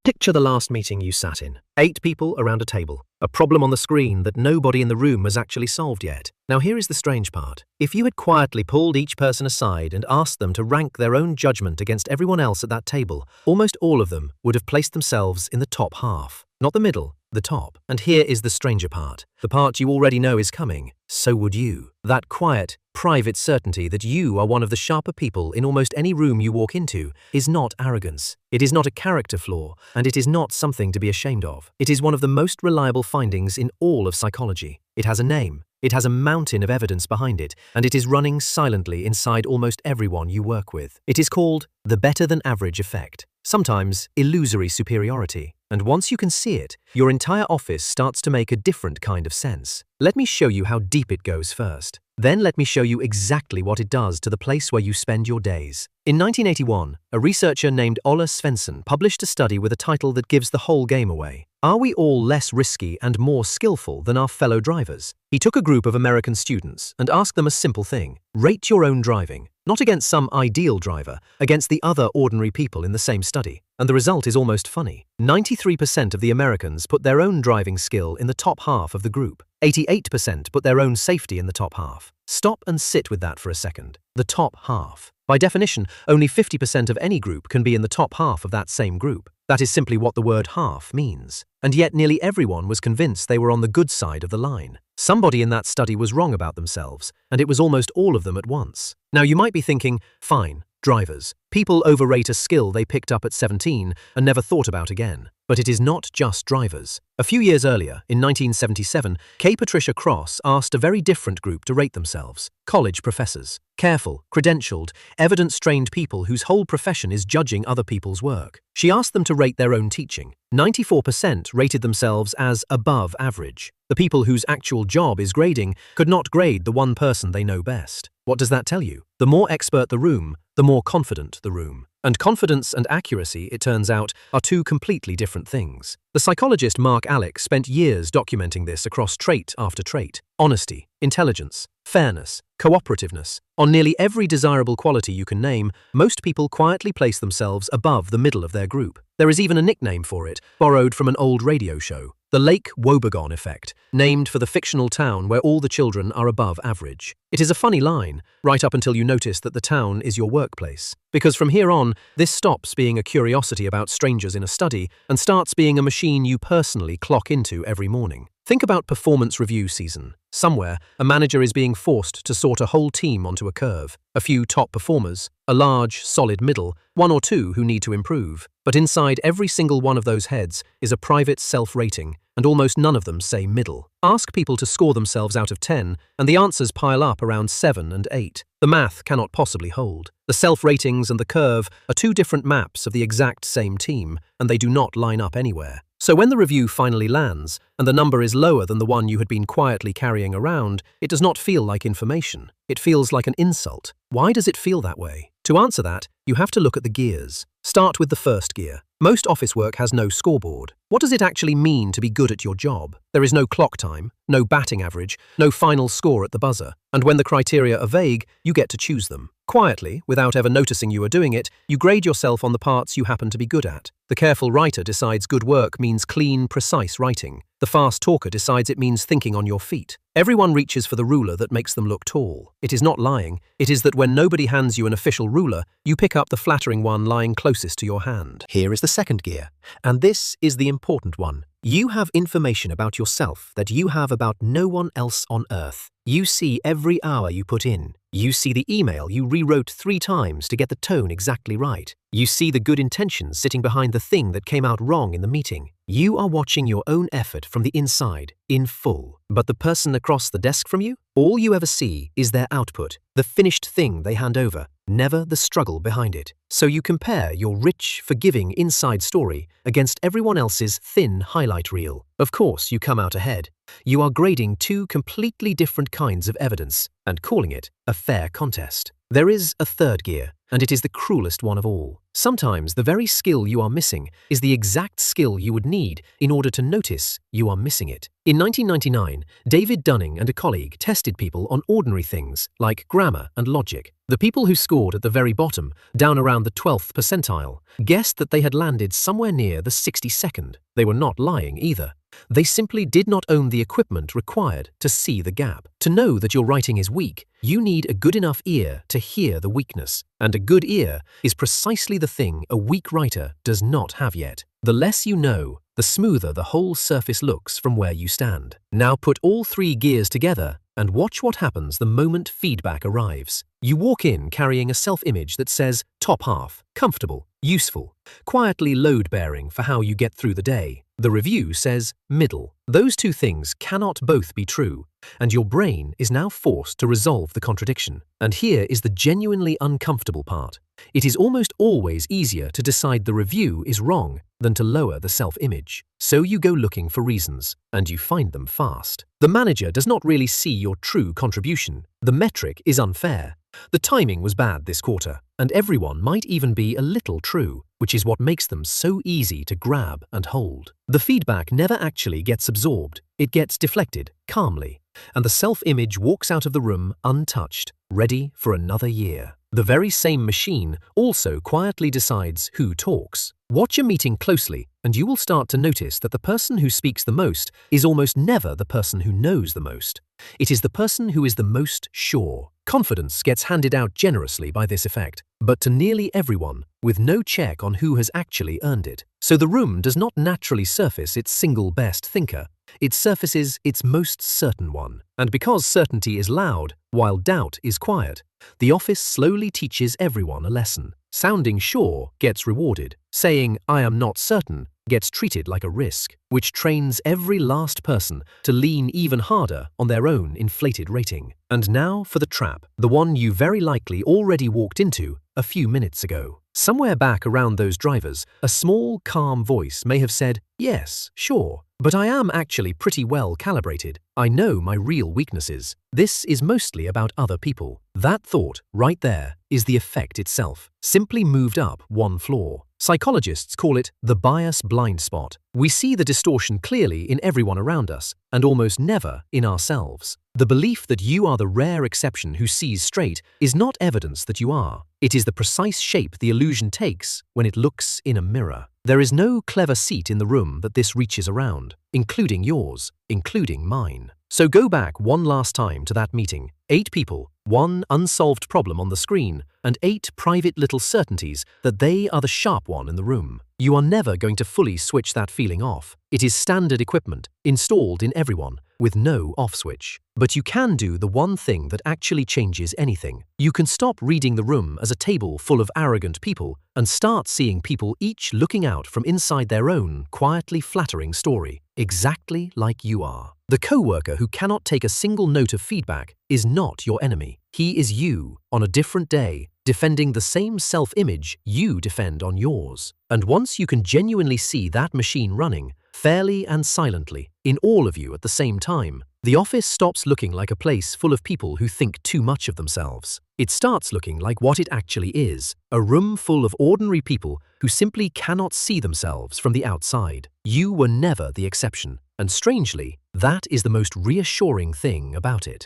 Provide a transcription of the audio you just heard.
Picture the last meeting you sat in. 8 people around a table. A problem on the screen that nobody in the room has actually solved yet. Now here is the strange part. If you had quietly pulled each person aside and asked them to rank their own judgment against everyone else at that table, almost all of them would have placed themselves in the top half. Not the middle, the top. And here is the stranger part. The part you already know is coming. So would you. That quiet, private certainty that you are one of the sharper people in almost any room you walk into is not arrogance. It is not a character flaw, and it is not something to be ashamed of. It is one of the most reliable findings in all of psychology. It has a name. It has a mountain of evidence behind it, and it is running silently inside almost everyone you work with. It is called the better-than-average effect, sometimes illusory superiority. And once you can see it, your entire office starts to make a different kind of sense. Let me show you how deep it goes first. Then let me show you exactly what it does to the place where you spend your days. In 1981, a researcher named Ola Svensson published a study with a title that gives the whole game away. Are we all less risky and more skillful than our fellow drivers? He took a group of American students and asked them a simple thing. Rate your own driving, not against some ideal driver, against the other ordinary people in the same study. And the result is almost funny. 93% of the Americans put their own driving skill in the top half of the group. 88% put their own safety in the top half. Stop and sit with that for a second. The top half. By definition, only 50% of any group can be in the top half of that same group. That is simply what the word half means. And yet nearly everyone was convinced they were on the good side of the line. Somebody in that study was wrong about themselves, and it was almost all of them at once. Now you might be thinking, fine, drivers. People overrate a skill they picked up at 17 and never thought about again. But it is not just drivers. A few years earlier, in 1977, K. Patricia Cross asked a very different group to rate themselves. College professors. Careful, credentialed, evidence-trained people whose whole profession is judging other people's work. She asked them to rate their own teaching. 94% rated themselves as above average. The people whose actual job is grading could not grade the one person they know best. What does that tell you? The more expert the room, the more confident the room. And confidence and accuracy, it turns out, are two completely different things. The psychologist Mark Alex spent years documenting this across trait after trait. Honesty, intelligence, fairness, cooperativeness. On nearly every desirable quality you can name, most people quietly place themselves above the middle of their group. There is even a nickname for it, borrowed from an old radio show. The Lake Wobegon effect, named for the fictional town where all the children are above average. It is a funny line, right up until you notice that the town is your workplace. Because from here on, this stops being a curiosity about strangers in a study and starts being a machine you personally clock into every morning. Think about performance review season. Somewhere, a manager is being forced to sort a whole team onto a curve. A few top performers, a large, solid middle, one or two who need to improve. But inside every single one of those heads is a private self-rating, and almost none of them say middle. Ask people to score themselves out of 10, and the answers pile up around 7 and 8. The math cannot possibly hold. The self-ratings and the curve are two different maps of the exact same team, and they do not line up anywhere. So when the review finally lands, and the number is lower than the one you had been quietly carrying around, it does not feel like information. It feels like an insult. Why does it feel that way? To answer that, you have to look at the gears. Start with the first gear. Most office work has no scoreboard. What does it actually mean to be good at your job? There is no clock time, no batting average, no final score at the buzzer. And when the criteria are vague, you get to choose them. Quietly, without ever noticing you are doing it, you grade yourself on the parts you happen to be good at. The careful writer decides good work means clean, precise writing. The fast talker decides it means thinking on your feet. Everyone reaches for the ruler that makes them look tall. It is not lying. It is that when nobody hands you an official ruler, you pick up the flattering one lying closest to your hand. Here is the second gear, and this is the important one. You have information about yourself that you have about no one else on earth. You see every hour you put in. You see the email you rewrote 3 times to get the tone exactly right. You see the good intentions sitting behind the thing that came out wrong in the meeting. You are watching your own effort from the inside, in full. But the person across the desk from you? All you ever see is their output, the finished thing they hand over, never the struggle behind it. So you compare your rich, forgiving inside story against everyone else's thin highlight reel. Of course, you come out ahead. You are grading 2 completely different kinds of evidence and calling it a fair contest. There is a third gear, and it is the cruelest one of all. Sometimes the very skill you are missing is the exact skill you would need in order to notice you are missing it. In 1999, David Dunning and a colleague tested people on ordinary things like grammar and logic. The people who scored at the very bottom, down around the 12th percentile, guessed that they had landed somewhere near the 62nd. They were not lying either. They simply did not own the equipment required to see the gap. To know that your writing is weak, you need a good enough ear to hear the weakness. And a good ear is precisely the thing a weak writer does not have yet. The less you know, the smoother the whole surface looks from where you stand. Now put all three gears together and watch what happens the moment feedback arrives. You walk in carrying a self-image that says top half, comfortable, useful, quietly load-bearing for how you get through the day. The review says middle. Those two things cannot both be true, and your brain is now forced to resolve the contradiction. And here is the genuinely uncomfortable part. It is almost always easier to decide the review is wrong than to lower the self-image. So you go looking for reasons, and you find them fast. The manager does not really see your true contribution. The metric is unfair. The timing was bad this quarter, and everyone might even be a little true, which is what makes them so easy to grab and hold. The feedback never actually gets absorbed. It gets deflected, calmly, and the self-image walks out of the room untouched, ready for another year. The very same machine also quietly decides who talks. Watch a meeting closely, and you will start to notice that the person who speaks the most is almost never the person who knows the most. It is the person who is the most sure. Confidence gets handed out generously by this effect, but to nearly everyone, with no check on who has actually earned it. So the room does not naturally surface its single best thinker. It surfaces its most certain one. And because certainty is loud, while doubt is quiet, the office slowly teaches everyone a lesson. Sounding sure gets rewarded. Saying, "I am not certain," gets treated like a risk, which trains every last person to lean even harder on their own inflated rating. And now for the trap, the one you very likely already walked into a few minutes ago. Somewhere back around those drivers, a small, calm voice may have said, "Yes, sure, but I am actually pretty well calibrated. I know my real weaknesses. This is mostly about other people." That thought, right there, is the effect itself, simply moved up one floor. Psychologists call it the bias blind spot. We see the distortion clearly in everyone around us, and almost never in ourselves. The belief that you are the rare exception who sees straight is not evidence that you are. It is the precise shape the illusion takes when it looks in a mirror. There is no clever seat in the room that this reaches around, including yours, including mine. So go back one last time to that meeting. 8 people, 1 unsolved problem on the screen, and 8 private little certainties that they are the sharp one in the room. You are never going to fully switch that feeling off. It is standard equipment, installed in everyone, with no off switch. But you can do the one thing that actually changes anything. You can stop reading the room as a table full of arrogant people and start seeing people each looking out from inside their own quietly flattering story, exactly like you are. The coworker who cannot take a single note of feedback is not your enemy. He is you, on a different day, defending the same self-image you defend on yours. And once you can genuinely see that machine running, fairly and silently, in all of you at the same time, the office stops looking like a place full of people who think too much of themselves. It starts looking like what it actually is, a room full of ordinary people who simply cannot see themselves from the outside. You were never the exception, and strangely, that is the most reassuring thing about it.